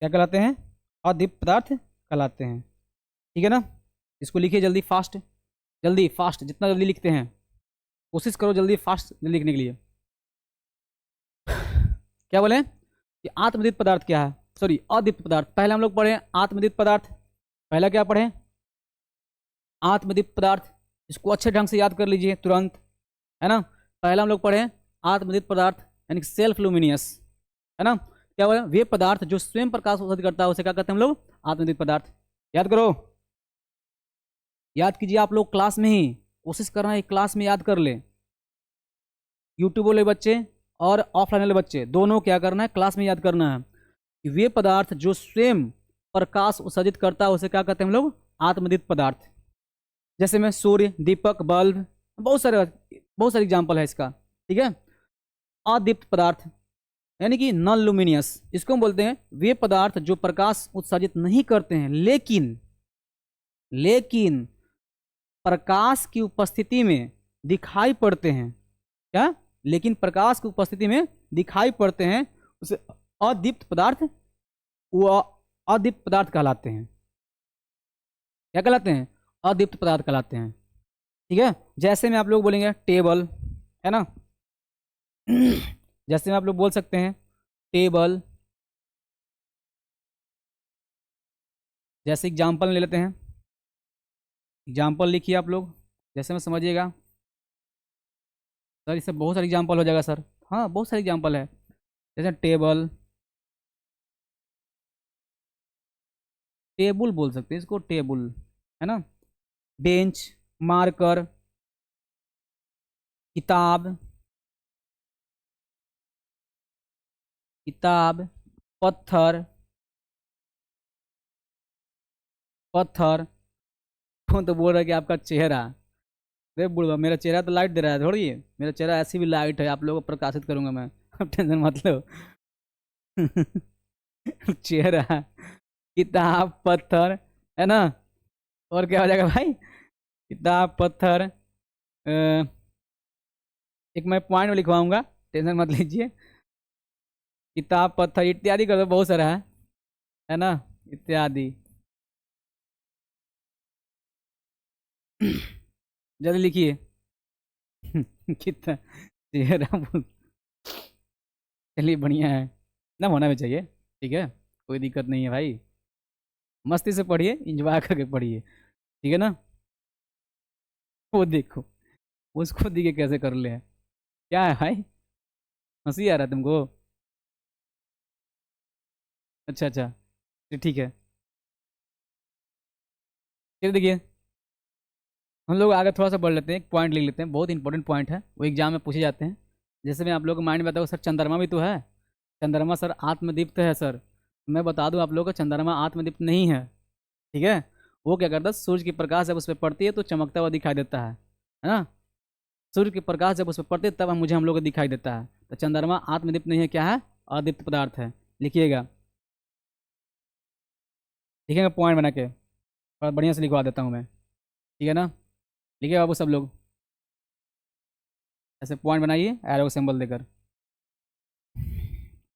क्या कहलाते हैं, अदीप्त पदार्थ कहलाते हैं, ठीक है ना। इसको लिखिए जल्दी, फास्ट, जल्दी फास्ट, जितना जल्दी लिखते हैं कोशिश करो जल्दी फास्ट जल्दी लिखने के लिए। क्या बोले कि आत्मदीप्त पदार्थ क्या है, सॉरी अदीप्त पदार्थ, पहले हम लोग पढ़े आत्मदीप्त पदार्थ, पहला क्या पढ़े, आत्मदीप्त पदार्थ, इसको अच्छे ढंग से याद कर लीजिए तुरंत, है ना। पहला हम लोग पढ़े आत्मदीप्त पदार्थ यानी सेल्फ लुमिनियस, है ना। क्या बोले, वे पदार्थ जो स्वयं प्रकाश उत्सर्जित करता है उसे क्या कहते हैं हम लोग, आत्मदीप्त पदार्थ। याद करो, याद कीजिए आप लोग क्लास में ही, कोशिश करना है क्लास में याद कर ले, यूट्यूब वाले बच्चे और ऑफलाइन वाले बच्चे दोनों क्या करना है, क्लास में याद करना है कि वे पदार्थ जो स्वयं प्रकाश उत्सर्जित करता है उसे क्या कहते हैं हम लोग, आत्मदीप्त पदार्थ। जैसे में सूर्य, दीपक, बल्ब, बहुत सारे एग्जाम्पल है इसका, ठीक है। अदीप्त पदार्थ यानी कि नॉन लुमिनियस, इसको हम बोलते हैं वे पदार्थ जो प्रकाश उत्सर्जित नहीं करते हैं, लेकिन प्रकाश की उपस्थिति में दिखाई पड़ते हैं, क्या, लेकिन प्रकाश की उपस्थिति में दिखाई पड़ते हैं, उसे अदीप्त पदार्थ, वो अदीप्त पदार्थ कहलाते हैं, क्या कहलाते हैं, अदीप्त पदार्थ कहलाते हैं, ठीक है। जैसे में आप लोग बोलेंगे टेबल, है ना, जैसे में आप लोग बोल सकते हैं टेबल, जैसे एग्जाम्पल ले लेते हैं, एग्जाम्पल लिखिए आप लोग, जैसे में समझिएगा सर, इससे बहुत सारे एग्जाम्पल हो जाएगा सर, हाँ बहुत सारे एग्जाम्पल है, जैसे टेबल, टेबल बोल सकते हैं इसको, टेबल, है ना, बेंच, मार्कर, किताब, किताब, पत्थर, पत्थर, कौन तो बोल रहा है कि आपका चेहरा, अरे बुढ़वा मेरा चेहरा तो लाइट दे रहा है थोड़ी है, मेरा चेहरा ऐसी भी लाइट है, आप लोगों को प्रकाशित करूंगा मैं, आप टेंशन मत लो। चेहरा, किताब, पत्थर, है ना, और क्या हो जाएगा भाई, किताब, पत्थर, एक मैं पॉइंट में लिखवाऊंगा, टेंशन मत लीजिए, किताब, पत्थर इत्यादि कर दो, बहुत सारा है ना, इत्यादि। जल्दी लिखिए। कितना चेहरा, चलिए बढ़िया है ना, होना भी चाहिए। ठीक है, कोई दिक्कत नहीं है भाई, मस्ती से पढ़िए, इंजॉय करके पढ़िए। ठीक है ना। वो देखो, उसको दिखे कैसे कर ले। क्या है भाई, हंसी आ रहा है तुमको? अच्छा अच्छा, ठीक है। फिर देखिए, हम लोग आगे थोड़ा सा बढ़ लेते हैं, एक पॉइंट लिख लेते हैं, बहुत इंपॉर्टेंट पॉइंट है, वो एग्जाम में पूछे जाते हैं। जैसे मैं आप लोगों को माइंड में बताऊँ सर, चंद्रमा भी तो है। चंद्रमा सर आत्मदीप्त है सर। मैं बता दूं आप लोगों को, चंद्रमा आत्मदीप्त नहीं है। ठीक है। वो क्या करता है, सूर्य की प्रकाश जब उस पर पड़ती है तो चमकता हुआ दिखाई देता है ना। सूर्य की प्रकाश जब उस पर पड़ती है तब हम लोग को दिखाई देता है। तो चंद्रमा आत्मदीप्त नहीं है, क्या है? अदीप्त पदार्थ है। लिखिएगा, लिखिएगा पॉइंट बना के, और बढ़िया से लिखवा देता हूँ मैं। ठीक है ना। लिखिए बाबू सब लोग, ऐसे पॉइंट बनाइए एरो सिंबल देकर।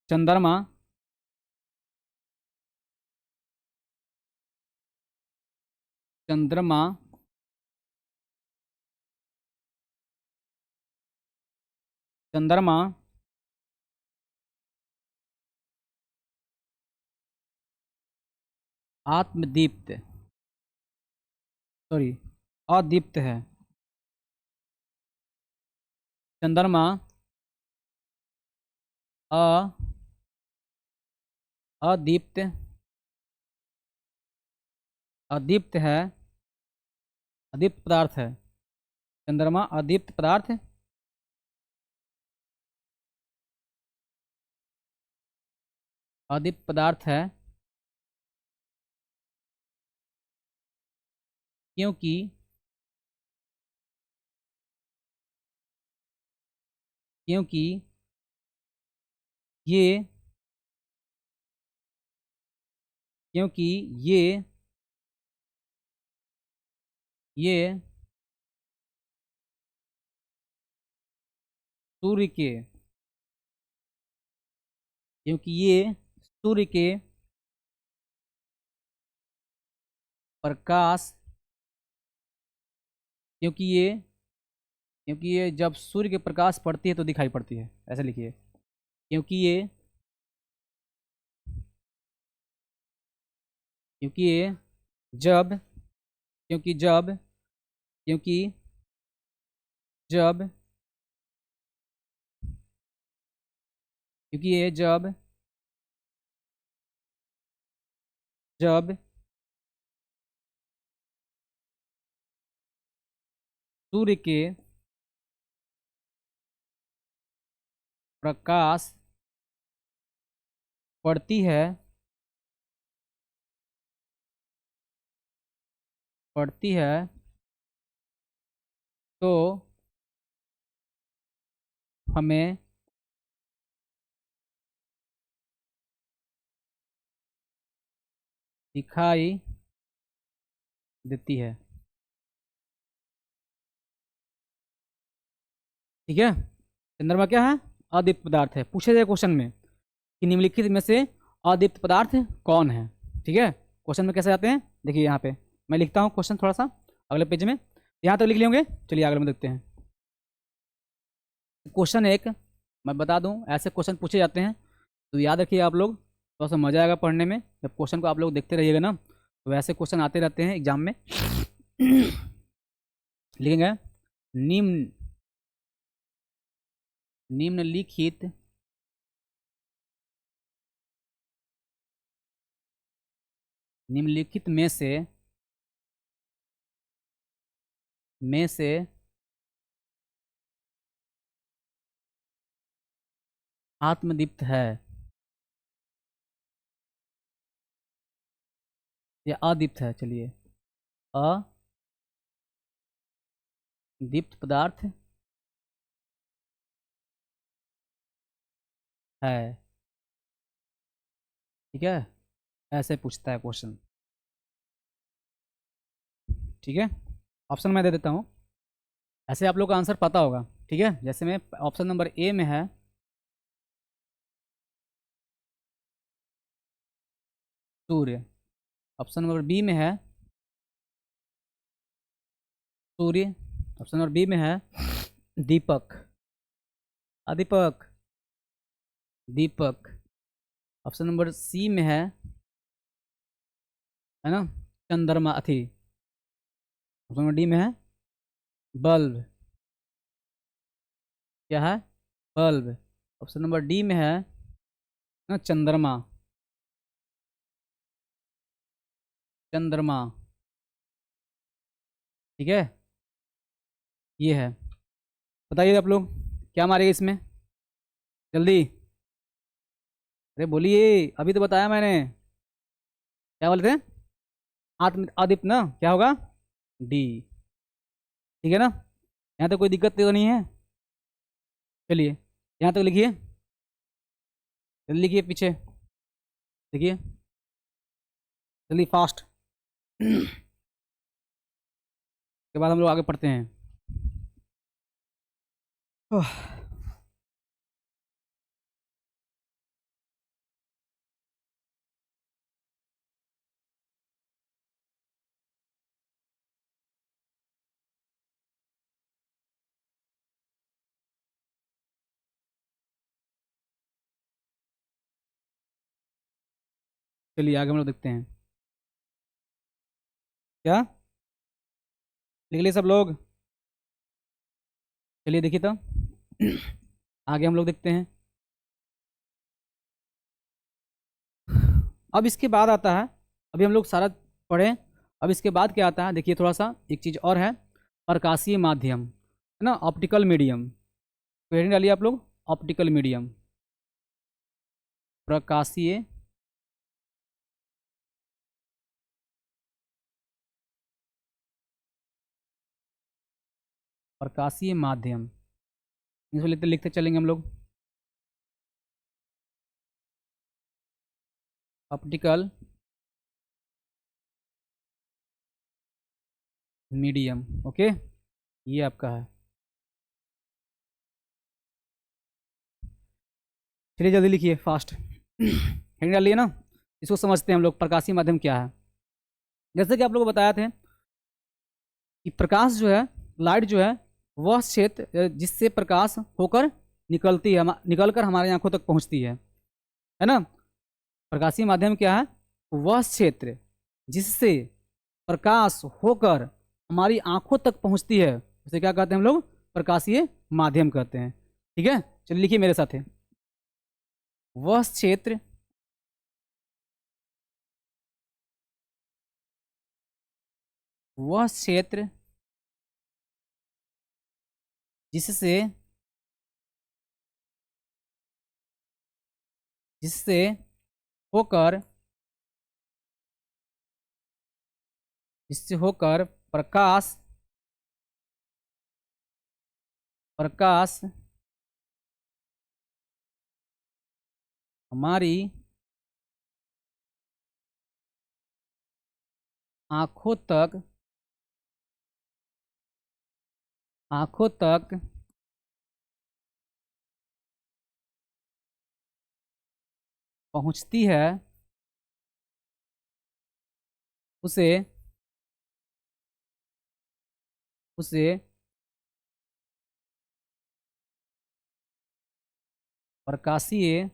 चंद्रमा, चंद्रमा चंद्रमा आत्मदीप्त, सॉरी, अदीप्त है। चंद्रमा अ अदीप्त, अदीप्त है, अदीप्त पदार्थ है। चंद्रमा अदीप्त पदार्थ, अदीप्त पदार्थ है, क्योंकि क्योंकि ये क्योंकि ये सूर्य के क्योंकि ये सूर्य के प्रकाश, क्योंकि ये क्योंकि ये जब सूर्य के प्रकाश पड़ती है तो दिखाई पड़ती है, ऐसे लिखिए। क्योंकि ये क्योंकि ये जब क्योंकि जब क्योंकि जब क्योंकि ये जब जब सूर्य के प्रकाश पड़ती है पड़ती है तो हमें दिखाई देती है। ठीक है। चंद्रमा क्या है? अदीप्त पदार्थ है। पूछे गए क्वेश्चन में कि निम्नलिखित में से अदीप्त पदार्थ कौन है। ठीक है। क्वेश्चन में कैसे आते हैं, देखिए यहाँ पे मैं लिखता हूँ क्वेश्चन थोड़ा सा अगले पेज में, यहाँ तक लिख लिए होंगे। चलिए आगे में देखते हैं। क्वेश्चन एक, मैं बता दूं ऐसे क्वेश्चन पूछे जाते हैं, तो याद रखिए आप लोग, थोड़ा सा मजा आएगा पढ़ने में जब क्वेश्चन को आप लोग देखते रहिएगा ना, तो वैसे क्वेश्चन आते रहते हैं एग्जाम में। लिखेंगे, निम्न निम्नलिखित निम्नलिखित में से आत्मदीप्त है या अदीप्त है। चलिए, अदीप्त पदार्थ है। ठीक है, ऐसे पूछता है क्वेश्चन। ठीक है, ऑप्शन मैं दे देता हूँ, ऐसे आप लोग का आंसर पता होगा। ठीक है, जैसे में ऑप्शन नंबर ए में है सूर्य, ऑप्शन नंबर बी में है सूर्य, ऑप्शन नंबर बी में है दीपक, दीपक। दीपक। ऑप्शन नंबर सी में है ना, चंद्रमा अथी। ऑप्शन नंबर डी में है बल्ब। क्या है? बल्ब। ऑप्शन नंबर डी में है ना, चंद्रमा। चंद्रमा। ठीक है, ये है। बताइए आप लोग, क्या मारेगा इसमें, जल्दी। अरे बोलिए, अभी तो बताया मैंने। क्या बोले थे? आत्म आदित्य ना, क्या होगा? डी। ठीक है ना, यहाँ तो कोई दिक्कत तो नहीं है। चलिए, यहाँ तक लिखिए, जल्दी लिखिए पीछे, देखिए जल्दी फास्ट। के बाद हम लोग आगे पढ़ते हैं। ओह, चलिए आगे हम लोग देखते हैं। क्या लिख लिए सब लोग? चलिए देखिए तो, आगे हम लोग देखते हैं। अब इसके बाद आता है, अभी हम लोग सारा पढ़े, अब इसके बाद क्या आता है देखिए, थोड़ा सा एक चीज़ और है, प्रकाशीय माध्यम, है ना, ऑप्टिकल मीडियम। हेडिंग डालिए आप लोग, ऑप्टिकल मीडियम, प्रकाशीय प्रकाशीय माध्यम, इसको लिखते लिखते चलेंगे हम लोग। ऑप्टिकल मीडियम, ओके, ये आपका है। चलिए जल्दी लिखिए फास्ट। हेडिंग डालिए ना, इसको समझते हैं हम लोग, प्रकाशीय माध्यम क्या है। जैसे कि आप लोगों को बताया थे कि प्रकाश जो है, लाइट जो है, वह क्षेत्र जिससे प्रकाश होकर निकलती है, निकल कर हमारी आंखों तक पहुंचती है ना। प्रकाशीय माध्यम क्या है? वह क्षेत्र जिससे प्रकाश होकर हमारी आंखों तक पहुंचती है, उसे क्या कहते हैं हम लोग? प्रकाशीय माध्यम कहते हैं। ठीक है, चलिए लिखिए मेरे साथ है, वह क्षेत्र वह क्षेत्र जिससे जिससे होकर जिससे होकर प्रकाश प्रकाश हमारी आंखों तक आंखों तक पहुंचती है, उसे उसे प्रकाशीय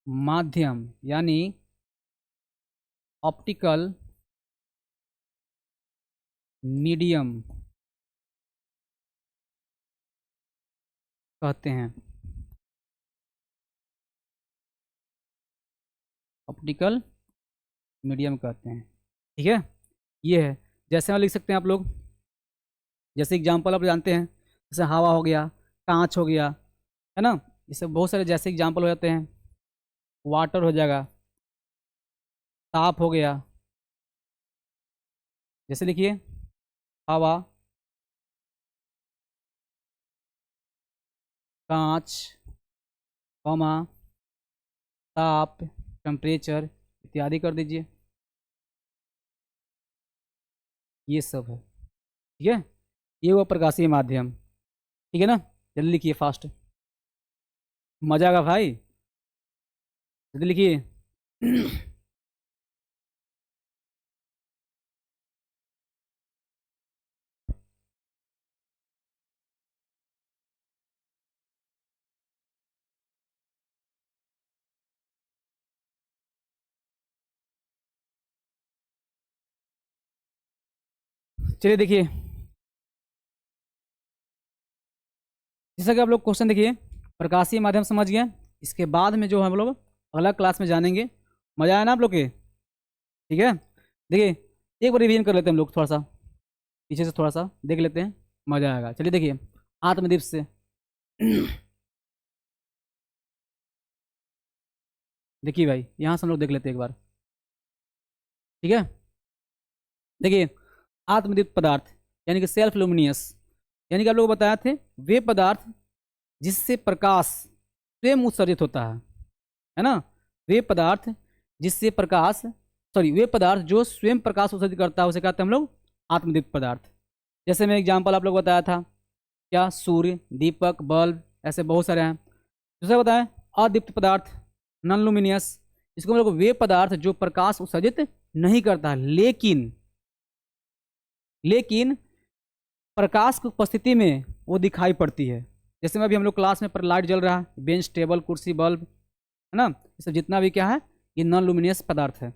माध्यम यानी ऑप्टिकल मीडियम कहते हैं। ऑप्टिकल मीडियम कहते हैं। ठीक है, ये है। जैसे हम लिख सकते हैं आप लोग, जैसे एग्जांपल आप जानते हैं, जैसे हवा हो गया, कांच हो गया, है ना, ये सब बहुत सारे जैसे एग्जांपल हो जाते हैं। वाटर हो जाएगा, ताप हो गया। जैसे लिखिए, हवा, कांच, कॉमा, ताप, टेम्परेचर इत्यादि कर दीजिए, ये सब है। ठीक है, ये हुआ प्रकाशीय माध्यम। ठीक है ना, जल्दी लिखिए फास्ट, मजा आएगा भाई, जल्दी लिखिए। चलिए देखिए, जैसा कि आप लोग क्वेश्चन देखिए, प्रकाशीय माध्यम समझ गए। इसके बाद में जो हम लोग अगला क्लास में जानेंगे। मजा आया ना आप लोग के? ठीक है, देखिए एक बार रिवीजन कर लेते हैं हम लोग, थोड़ा सा पीछे से थोड़ा सा देख लेते हैं, मजा आएगा। चलिए देखिए, आत्मदीप से देखिए भाई, यहाँ से हम लोग देख लेते हैं एक बार। ठीक है, देखिए आत्मदीप्त पदार्थ यानी कि सेल्फ लुमिनियस, यानी कि आप लोग बताए थे वे पदार्थ जिससे प्रकाश स्वयं उत्सर्जित होता है ना। वे पदार्थ जिससे प्रकाश, सॉरी, वे पदार्थ जो स्वयं प्रकाश उत्सर्जित करता है उसे कहते हैं हम लोग आत्मदीप्त पदार्थ। जैसे मैं एग्जाम्पल आप लोग बताया था, क्या, सूर्य, दीपक, बल्ब, ऐसे बहुत सारे हैं। दूसरा बताएं अदीप्त पदार्थ, नॉन लुमिनियस, इसको हम लोग वे पदार्थ जो प्रकाश उत्सर्जित नहीं करता लेकिन प्रकाश की उपस्थिति में वो दिखाई पड़ती है। जैसे में अभी हम लोग क्लास में पर लाइट जल रहा है, बेंच, टेबल, कुर्सी, बल्ब, है ना, ये सब जितना भी क्या है, ये नॉन लुमिनियस पदार्थ है।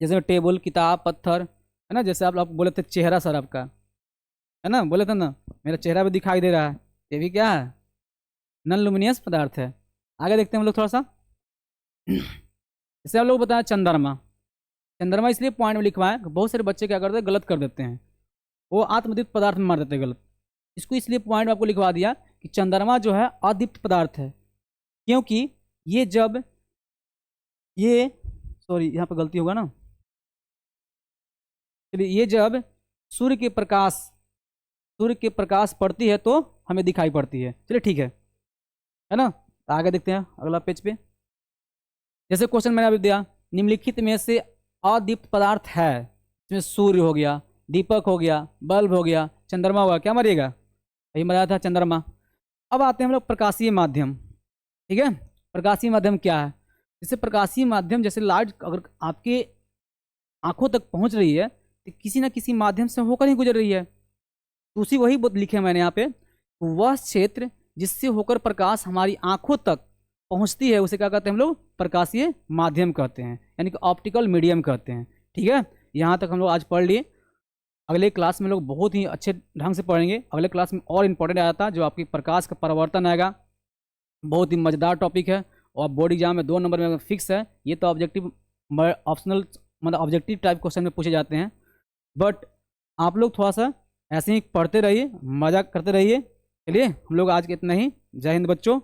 जैसे में टेबल, किताब, पत्थर, है ना, जैसे आप लोग बोले थे चेहरा सर आपका, है ना, बोले थे ना मेरा चेहरा भी दिखाई दे रहा है, ये भी क्या है, नॉन लुमिनियस पदार्थ है। आगे देखते हैं हम लोग थोड़ा सा। जैसे हम लोग बताया चंद्रमा, चंद्रमा इसलिए पॉइंट में लिखवाएं, बहुत सारे बच्चे क्या करते हैं, गलत कर देते हैं, वो आत्मदीप्त पदार्थ में मार देते हैं गलत। इसको इसलिए पॉइंट में आपको लिखवा दिया कि चंद्रमा जो है अदीप्त पदार्थ है, क्योंकि ये जब ये, सॉरी यहाँ पर गलती होगा ना, चलिए ये जब सूर्य के प्रकाश पड़ती है तो हमें दिखाई पड़ती है। चलिए ठीक है ना। तो आगे देखते हैं अगला पेज पे। जैसे क्वेश्चन मैंने अभी दिया, निम्नलिखित में से अदीप्त पदार्थ है, इसमें सूर्य हो गया, दीपक हो गया, बल्ब हो गया, चंद्रमा होगा, क्या मरिएगा, यही मरा था चंद्रमा। अब आते हैं हम लोग प्रकाशीय माध्यम। ठीक है, प्रकाशीय माध्यम क्या है? जैसे प्रकाशीय माध्यम, जैसे लाइट अगर आपके आंखों तक पहुंच रही है तो किसी ना किसी माध्यम से होकर ही गुजर रही है। तो उसी वही लिखे मैंने यहाँ पे, वह क्षेत्र जिससे होकर प्रकाश हमारी आंखों तक पहुंचती है उसे क्या कहते हैं हम लोग, प्रकाशीय माध्यम कहते हैं, यानी कि ऑप्टिकल मीडियम कहते हैं। ठीक है, यहाँ तक हम लोग आज पढ़ लिए। अगले क्लास में लोग बहुत ही अच्छे ढंग से पढ़ेंगे। अगले क्लास में और इम्पोर्टेंट आया था जो आपकी प्रकाश का परावर्तन आएगा, बहुत ही मज़ेदार टॉपिक है और बोर्ड एग्जाम में 2 नंबर में फिक्स है। ये तो ऑब्जेक्टिव ऑप्शनल, मतलब ऑब्जेक्टिव टाइप क्वेश्चन में पूछे जाते हैं, बट आप लोग थोड़ा सा ऐसे ही पढ़ते रहिए, मजा करते रहिए। चलिए हम लोग आज के इतना ही। जय हिंद बच्चों।